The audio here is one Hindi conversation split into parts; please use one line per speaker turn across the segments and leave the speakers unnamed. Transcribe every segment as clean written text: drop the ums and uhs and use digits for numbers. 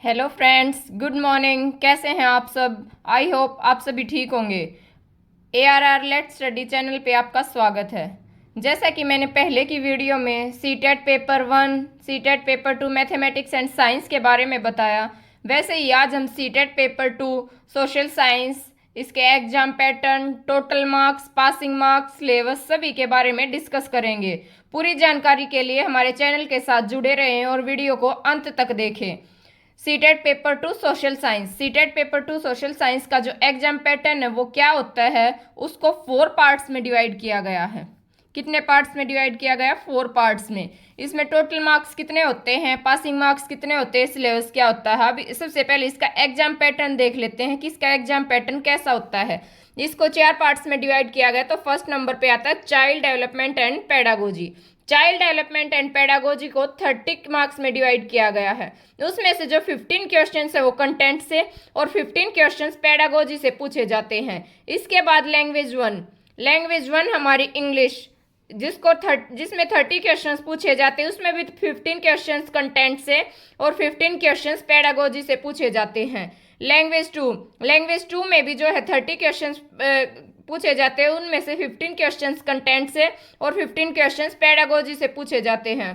Hello friends, good morning. कैसे हैं आप सब? आई होप आप सभी ठीक होंगे। ARR लेट स्टडी चैनल पे आपका स्वागत है। जैसा कि मैंने पहले की वीडियो में CTET paper 1, CTET paper 2 mathematics and science के बारे में बताया, वैसे ही आज हम सीटेट पेपर 2 सोशल साइंस, इसके exam pattern, total marks, passing marks, syllabus सभी के बारे में डिस्कस करेंगे। पूरी जानकारी के लिए हमारे चैनल के साथ जुड़े रहें और वीडियो को अंत तक देखें। CTET paper 2 social science, CTET paper 2 social science का जो एग्जाम पैटर्न है वो क्या होता है, उसको 4 पार्ट्स में डिवाइड किया गया है। कितने पार्ट्स में डिवाइड किया गया? 4 पार्ट्स में। इसमें टोटल मार्क्स कितने होते हैं, पासिंग मार्क्स कितने होते हैं, सिलेबस क्या होता है। अब सबसे पहले इसका एग्जाम पैटर्न देख लेते हैं कि इसका एग्जाम पैटर्न कैसा होता है। इसको 4 पार्ट्स में डिवाइड किया गया। तो फर्स्ट नंबर पे आता है child development and pedagogy. Child development and pedagogy को 30 मार्क्स में डिवाइड किया गया है। उसमें से जो 15 क्वेश्चन है वो कंटेंट से और 15 क्वेश्चन पेडागोजी से पूछे जाते हैं। इसके बाद लैंग्वेज 1, लैंग्वेज 1 हमारी इंग्लिश, जिसमें 30 क्वेश्चंस पूछे जाते हैं। उसमें भी 15 क्वेश्चंस कंटेंट से और 15 क्वेश्चंस पेडागोजी से पूछे जाते हैं। लैंग्वेज 2, लैंग्वेज 2 में भी जो है 30 क्वेश्चंस पूछे जाते हैं। उनमें से 15 क्वेश्चंस कंटेंट से और 15 क्वेश्चंस पेडागोजी से पूछे जाते हैं।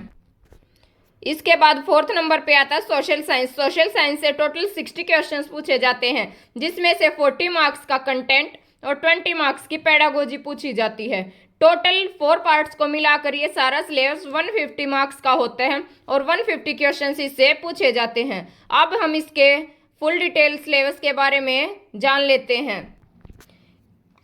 इसके बाद फोर्थ नंबर पे आता है सोशल साइंस। सोशल साइंस से टोटल 60 क्वेश्चंस पूछे जाते हैं, जिसमें से 40 मार्क्स का कंटेंट और 20 मार्क्स की पेडागोजी पूछी जाती है। टोटल 4 पार्ट्स को मिलाकर ये सारा सिलेबस 150 मार्क्स का होता है और 150 क्वेश्चन इससे पूछे जाते हैं। अब हम इसके फुल डिटेल सिलेबस के बारे में जान लेते हैं।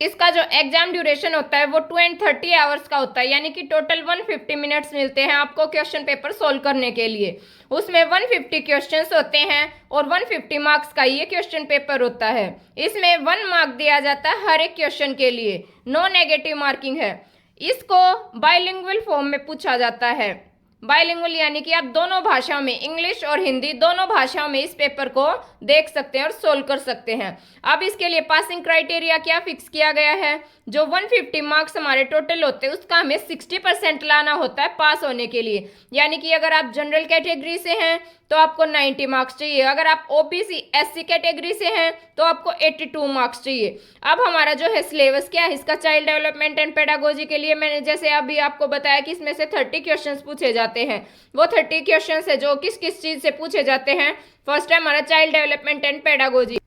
इसका जो एग्जाम ड्यूरेशन होता है वो 230 आवर्स का होता है, यानी कि टोटल 150 मिनट्स मिलते हैं आपको क्वेश्चन पेपर सोल्व करने के लिए। उसमें 150 क्वेश्चंस होते हैं और 150 मार्क्स का ये क्वेश्चन पेपर होता है। इसमें 1 मार्क दिया जाता है हर एक क्वेश्चन के लिए, नो नेगेटिव मार्किंग है। इसको बाइलिंगुअल फॉर्म में पूछा जाता है। बाइलिंगुअल यानी कि आप दोनों भाषाओं में, इंग्लिश और हिंदी दोनों भाषाओं में इस पेपर को देख सकते हैं और सोल्व कर सकते हैं। अब इसके लिए पासिंग क्राइटेरिया क्या फिक्स किया गया है? जो 150 मार्क्स हमारे टोटल होते हैं उसका हमें 60% लाना होता है पास होने के लिए। यानी कि अगर आप जनरल कैटेगरी से हैं तो आपको 90 मार्क्स चाहिए, अगर आप OBC SC कैटेगरी से हैं तो आपको 82 मार्क्स चाहिए। अब हमारा जो है सिलेबस क्या है इसका, चाइल्ड डेवलपमेंट एंड पेडागोजी के लिए मैंने जैसे अभी आपको बताया कि इसमें से 30 क्वेश्चंस पूछे जाते हैं। वो 30 क्वेश्चंस है जो किस किस चीज़ से पूछे जाते हैं। फर्स्ट है हमारा child development and pedagogy.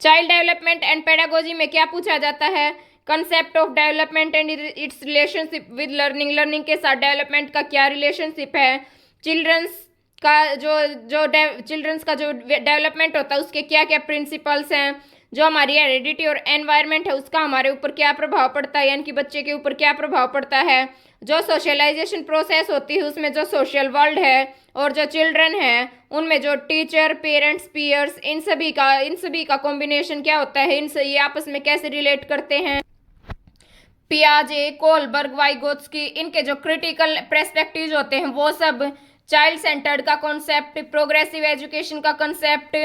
Child development and pedagogy में क्या पूछा जाता है? Concept of development and it's relationship with learning, learning के साथ डेवलपमेंट का क्या रिलेशनशिप है। चिल्ड्रंस का चिल्ड्रंस का जो डेवलपमेंट होता है उसके क्या क्या प्रिंसिपल्स हैं। जो हमारी हेरिडिटी और एनवायरनमेंट है उसका हमारे ऊपर क्या प्रभाव पड़ता है, यानी कि बच्चे के ऊपर क्या प्रभाव पड़ता है। जो सोशलाइजेशन प्रोसेस होती है उसमें जो सोशल वर्ल्ड है और जो चिल्ड्रन है उनमें जो टीचर, पेरेंट्स, पीयर्स, इन सभी का कॉम्बिनेशन क्या होता है, इनसे ये आपस में कैसे रिलेट करते हैं। पियाजे, कोलबर्ग, वाइगोत्स्की, इनके जो क्रिटिकल पर्सपेक्टिव्स होते हैं वो सब, चाइल्ड सेंटर्ड का कॉन्सेप्ट, प्रोग्रेसिव एजुकेशन का concept,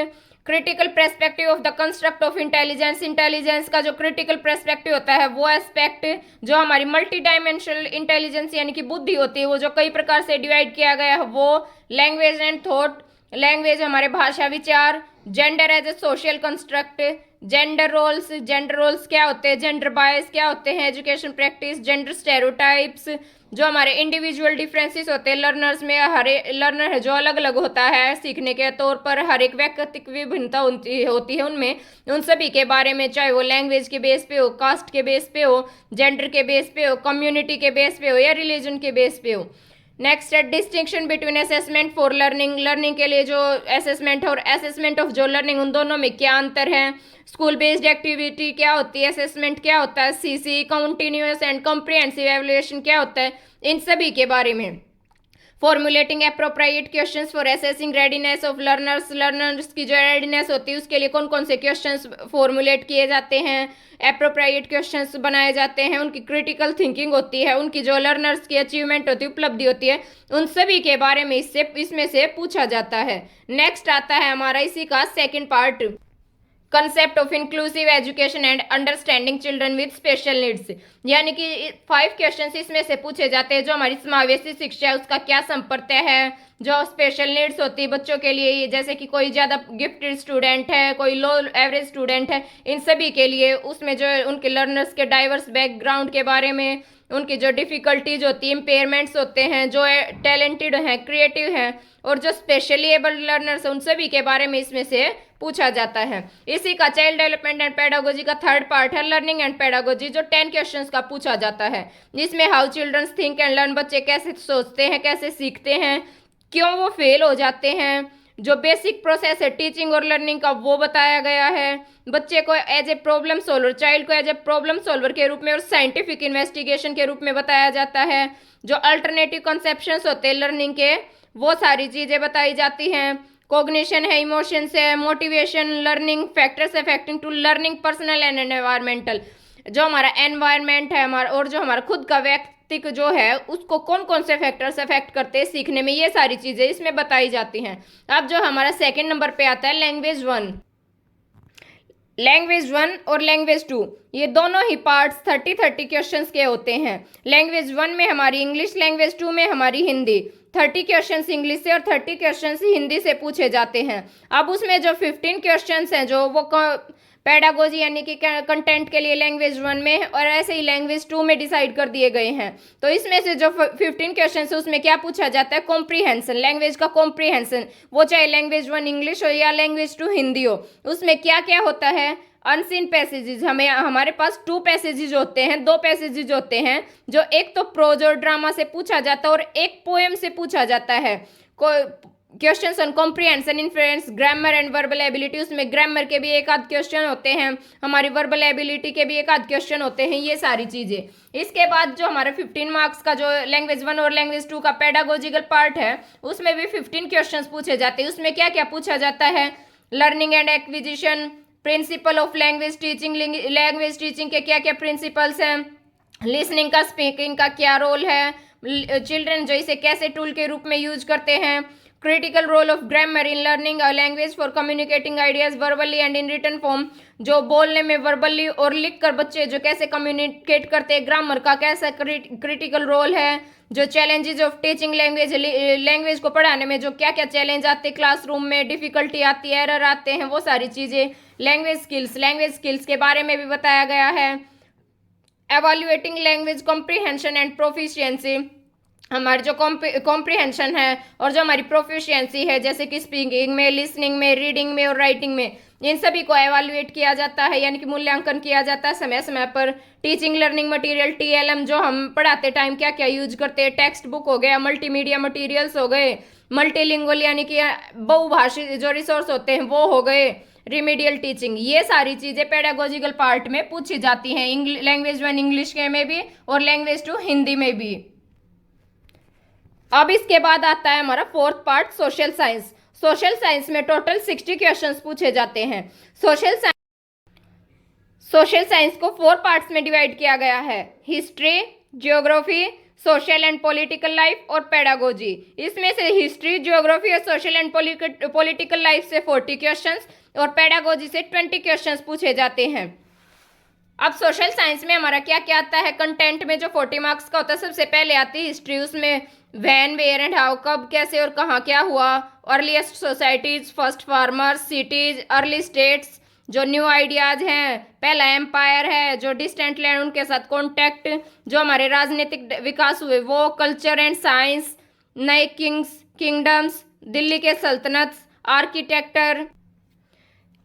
critical perspective of the construct of intelligence, intelligence का जो क्रिटिकल पर्सपेक्टिव होता है वो एस्पेक्ट, जो हमारी मल्टी डायमेंशनल इंटेलिजेंस यानी कि बुद्धि होती है वो जो कई प्रकार से डिवाइड किया गया है वो, लैंग्वेज एंड थॉट, लैंग्वेज हमारे भाषा विचार, gender as a social construct, gender roles क्या होते हैं, जेंडर बायस क्या होते हैं, एजुकेशन प्रैक्टिस, जेंडर स्टेरियोटाइप्स, जो हमारे इंडिविजुअल डिफरेंसेस होते हैं लर्नर्स में, हर लर्नर है जो अलग अलग होता है सीखने के तौर पर, हर एक व्यक्तित्व विभिन्नता होती है उनमें, उन सभी के बारे में, चाहे वो लैंग्वेज के बेस पे हो, कास्ट के बेस पे हो, जेंडर के बेस पे हो, कम्युनिटी के बेस पे हो या रिलीजन के बेस पे हो। नेक्स्ट है distinction between assessment for learning, learning के लिए जो असेसमेंट और असेसमेंट ऑफ जो लर्निंग, उन दोनों में क्या अंतर है। स्कूल बेस्ड एक्टिविटी क्या होती है, असेसमेंट क्या होता है, CC कंटिन्यूअस एंड कॉम्प्रिहेंसिव एवल्यूएशन क्या होता है, इन सभी के बारे में। Formulating appropriate questions for assessing readiness of learners, learners की जो रेडीनेस होती है उसके लिए कौन कौन से क्वेश्चंस फॉर्मुलेट किए जाते हैं, अप्रोप्रिएट क्वेश्चंस बनाए जाते हैं, उनकी क्रिटिकल थिंकिंग होती है, उनकी जो लर्नर्स की अचीवमेंट होती है, उपलब्धि होती है, उन सभी के बारे में इसमें से पूछा जाता है। नेक्स्ट आता है हमारा इसी का second part, concept of inclusive education and understanding children with special needs, यानी कि 5 क्वेश्चंस इसमें से पूछे जाते हैं। जो हमारी समावेशी शिक्षा है उसका क्या संप्रत्य है, जो स्पेशल नीड्स होती है बच्चों के लिए, जैसे कि कोई ज़्यादा गिफ्टेड स्टूडेंट है, कोई लो एवरेज स्टूडेंट है, इन सभी के लिए उसमें जो उनके लर्नर्स के डाइवर्स बैकग्राउंड के बारे में, उनकी जो डिफ़िकल्टीज होती है, इम्पेयरमेंट्स होते हैं, जो टैलेंटेड हैं, क्रिएटिव हैं, और जो स्पेशली एबल्ड लर्नर्स हैं, उन सभी के बारे में इसमें से पूछा जाता है। इसी का चाइल्ड डेवलपमेंट एंड पेडागोजी का थर्ड पार्ट है लर्निंग एंड पेडागोजी, जो 10 क्वेश्चंस का पूछा जाता है। इसमें how childrens think and learn, बच्चे कैसे सोचते हैं, कैसे सीखते हैं, क्यों वो फेल हो जाते हैं, जो बेसिक प्रोसेस है टीचिंग और लर्निंग का वो बताया गया है। बच्चे को as a problem solver, child को एज ए प्रॉब्लम सॉल्वर के रूप में और साइंटिफिक इन्वेस्टिगेशन के रूप में बताया जाता है। जो अल्टरनेटिव कंसेप्शंस होते हैं लर्निंग के, वो सारी चीज़ें बताई जाती हैं। कॉग्निशन है, इमोशंस है, motivation, learning factors affecting to learning, personal and environmental, जो हमारा एनवायरमेंट है हमारा और जो हमारा खुद का व्यक्तिक जो है उसको कौन कौन से फैक्टर्स अफेक्ट करते हैं सीखने में, ये सारी चीज़ें इसमें बताई जाती हैं। अब जो हमारा सेकंड नंबर पे आता है लैंग्वेज 1। लैंग्वेज 1 और लैंग्वेज 2 ये दोनों ही पार्ट्स 30 क्वेश्चंस के होते हैं। लैंग्वेज 1 में हमारी इंग्लिश, लैंग्वेज 2 में हमारी हिंदी। 30 क्वेश्चंस इंग्लिश से और 30 क्वेश्चंस हिंदी से पूछे जाते हैं। अब उसमें जो 15 क्वेश्चंस हैं जो वो पेडागोजी यानी कि कंटेंट के लिए लैंग्वेज 1 में और ऐसे ही लैंग्वेज 2 में डिसाइड कर दिए गए हैं। तो इसमें से जो 15 क्वेश्चन है उसमें क्या पूछा जाता है, कॉम्प्रीहेंशन, लैंग्वेज का कॉम्प्रीहेंशन, वो चाहे लैंग्वेज 1 इंग्लिश हो या लैंग्वेज 2 हिंदी हो। उसमें क्या क्या होता है, अनसीन पैसेजेस, हमारे पास 2 पैसेजेस होते हैं, 2 पैसेजेस होते हैं, जो एक तो प्रोज और ड्रामा से पूछा जाता है और एक पोएम से पूछा जाता है। Questions on comprehension, influence, grammar and verbal ability, उसमें ग्रामर के भी एक आध क्वेश्चन होते हैं, हमारी वर्बल एबिलिटी के भी एक आध क्वेश्चन होते हैं, ये सारी चीज़ें। इसके बाद जो हमारे 15 मार्क्स का जो लैंग्वेज 1 और लैंग्वेज 2 का पेडागोजिकल पार्ट है उसमें भी 15 क्वेश्चन पूछे जाते हैं। उसमें क्या क्या पूछा जाता है, learning and acquisition, principle of language teaching, language teaching के क्या क्या प्रिंसिपल्स हैं, लिसनिंग का, स्पीकिंग का क्या रोल है, चिल्ड्रन जो इसे कैसे टूल के रूप में यूज करते हैं, critical role of grammar in learning a language for communicating ideas verbally and in written form, जो बोलने में वर्बली और लिख कर बच्चे जो कैसे कम्युनिकेट करते हैं, ग्रामर का कैसा क्रिटिकल रोल है, जो challenges of teaching language, language को पढ़ाने में जो क्या क्या चैलेंज आते हैं, क्लासरूम में डिफिकल्टी आती है, एरर आते हैं, वो सारी चीज़ें। लैंग्वेज स्किल्स के बारे में भी बताया गया है। Evaluating language comprehension and proficiency, हमारी जो कॉम्प्रीहेंशन है और जो हमारी प्रोफिशिएंसी है, जैसे कि स्पीकिंग में, लिसनिंग में, रीडिंग में और राइटिंग में, इन सभी को एवेल्युएट किया जाता है, यानी कि मूल्यांकन किया जाता है समय समय पर। टीचिंग लर्निंग मटेरियल TLM, जो हम पढ़ाते टाइम क्या क्या यूज करते हैं, टेक्स्ट बुक हो गया, मल्टीमीडिया मटेरियल्स हो गए, मल्टीलिंगुअल यानी कि बहुभाषी जो रिसोर्स होते हैं वो हो गए, रिमीडियल टीचिंग, ये सारी चीज़ें पेडागोजिकल पार्ट में पूछी जाती हैं, लैंग्वेज 1 इंग्लिश के में भी और लैंग्वेज 2 हिंदी में भी। अब इसके बाद आता है हमारा fourth part social science. Social science में टोटल 60 क्वेश्चंस पूछे जाते हैं। सोशल साइंस को 4 पार्ट्स में डिवाइड किया गया है, history, geography, social and political life और पेडागोजी। इसमें से हिस्ट्री, ज्योग्राफी और सोशल एंड पॉलिटिकल लाइफ से 40 क्वेश्चंस और पेडागोजी से 20 क्वेश्चंस पूछे जाते हैं। अब सोशल साइंस में हमारा क्या क्या आता है, कंटेंट में जो 40 मार्क्स का होता है, सबसे पहले आती है हिस्ट्री, उसमें व्हेन, वेयर एंड हाउ, कब, कैसे और कहाँ क्या हुआ, earliest societies, first farmers, cities, early states, जो न्यू आइडियाज हैं, पहला एम्पायर है, जो डिस्टेंट लैंड उनके साथ कॉन्टैक्ट, जो हमारे राजनीतिक विकास हुए वो, कल्चर एंड साइंस, नए किंगडम्स, दिल्ली के सल्तनत, आर्किटेक्चर,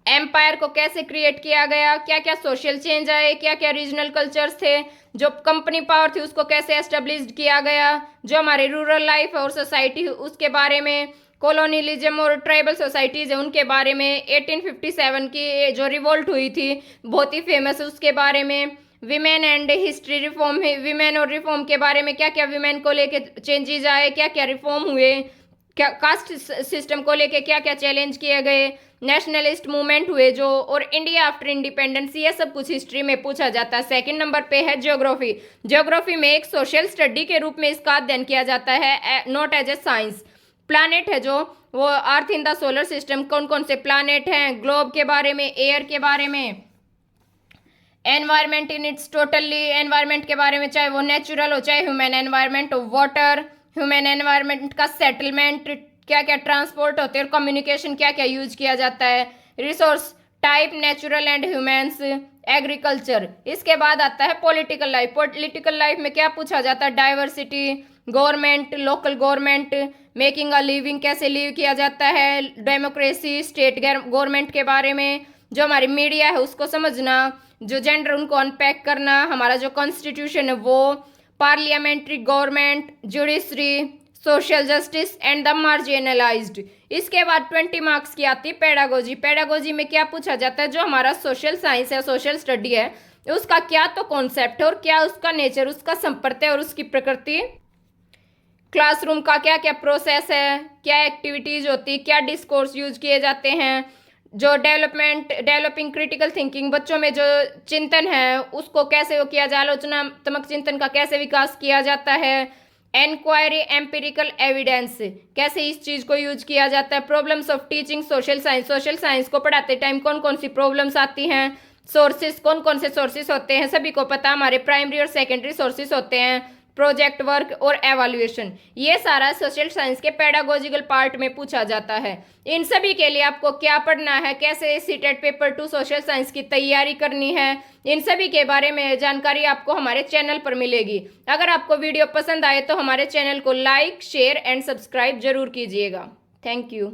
एम्पायर को कैसे क्रिएट किया गया, क्या क्या सोशल चेंज आए, क्या क्या रीजनल कल्चर्स थे, जो कंपनी पावर थी उसको कैसे एस्टेब्लिश किया गया, जो हमारे रूरल लाइफ और सोसाइटी उसके बारे में, कॉलोनियलिज्म और ट्राइबल सोसाइटीज है उनके बारे में, 1857 की जो रिवोल्ट हुई थी बहुत ही फेमस है उसके बारे में, women and history reform, women और रिफॉर्म के बारे में क्या क्या विमेन को लेके चेंजेस आए, क्या क्या रिफॉर्म हुए, क्या कास्ट सिस्टम को लेके क्या क्या चैलेंज किए गए, नेशनलिस्ट मूवमेंट हुए जो, और इंडिया आफ्टर इंडिपेंडेंस, ये सब कुछ हिस्ट्री में पूछा जाता है। सेकंड नंबर पे है ज्योग्राफी। ज्योग्राफी में एक सोशल स्टडी के रूप में इसका अध्ययन किया जाता है, not as a science. Planet है जो वो earth in the solar system, कौन कौन से प्लानेट हैं, ग्लोब के बारे में, एयर के बारे में, environment in its totally, environment के बारे में, चाहे वो नेचुरल हो चाहे ह्यूमन एनवायरमेंट हो, वाटर, ह्यूमन एनवायरमेंट का सेटलमेंट, क्या क्या ट्रांसपोर्ट होते हैं और कम्युनिकेशन क्या क्या यूज किया जाता है, resource type natural and humans, agriculture. इसके बाद आता है पॉलिटिकल लाइफ। पॉलिटिकल लाइफ में क्या पूछा जाता है, diversity, government, local government, making a living, कैसे लिव किया जाता है, डेमोक्रेसी, स्टेट गवर्नमेंट के बारे में, जो हमारी मीडिया है उसको समझना, जो जेंडर उनको अनपैक करना, हमारा जो कॉन्स्टिट्यूशन है वो, parliamentary government, judiciary, social justice and the marginalised. इसके बाद 20 मार्क्स की आती है पेडागोजी। पेडागोजी में क्या पूछा जाता है, जो हमारा सोशल साइंस है, सोशल स्टडी है, उसका क्या तो कॉन्सेप्ट है और क्या उसका नेचर, उसका संपर्क और उसकी प्रकृति, क्लासरूम का क्या क्या प्रोसेस है, क्या एक्टिविटीज होती, क्या डिस्कोर्स यूज किए जाते हैं, जो डेवलपिंग क्रिटिकल थिंकिंग, बच्चों में जो चिंतन है उसको कैसे वो किया जाए, आलोचनात्मक चिंतन का कैसे विकास किया जाता है, एनक्वायरी, एम्पिरिकल एविडेंस, कैसे इस चीज़ को यूज किया जाता है, problems of teaching social science, social science को पढ़ाते टाइम कौन कौन सी प्रॉब्लम्स आती हैं, सोर्सेज, कौन कौन से सोर्सेज होते हैं, सभी को पता, हमारे प्राइमरी और सेकेंडरी सोर्सेज होते हैं, प्रोजेक्ट वर्क और एवेल्युएशन, ये सारा सोशल साइंस के पेडागोजिकल पार्ट में पूछा जाता है। इन सभी के लिए आपको क्या पढ़ना है, कैसे सीटेट पेपर 2 सोशल साइंस की तैयारी करनी है, इन सभी के बारे में जानकारी आपको हमारे चैनल पर मिलेगी। अगर आपको वीडियो पसंद आए तो हमारे चैनल को लाइक, शेयर एंड सब्सक्राइब जरूर कीजिएगा। Thank you.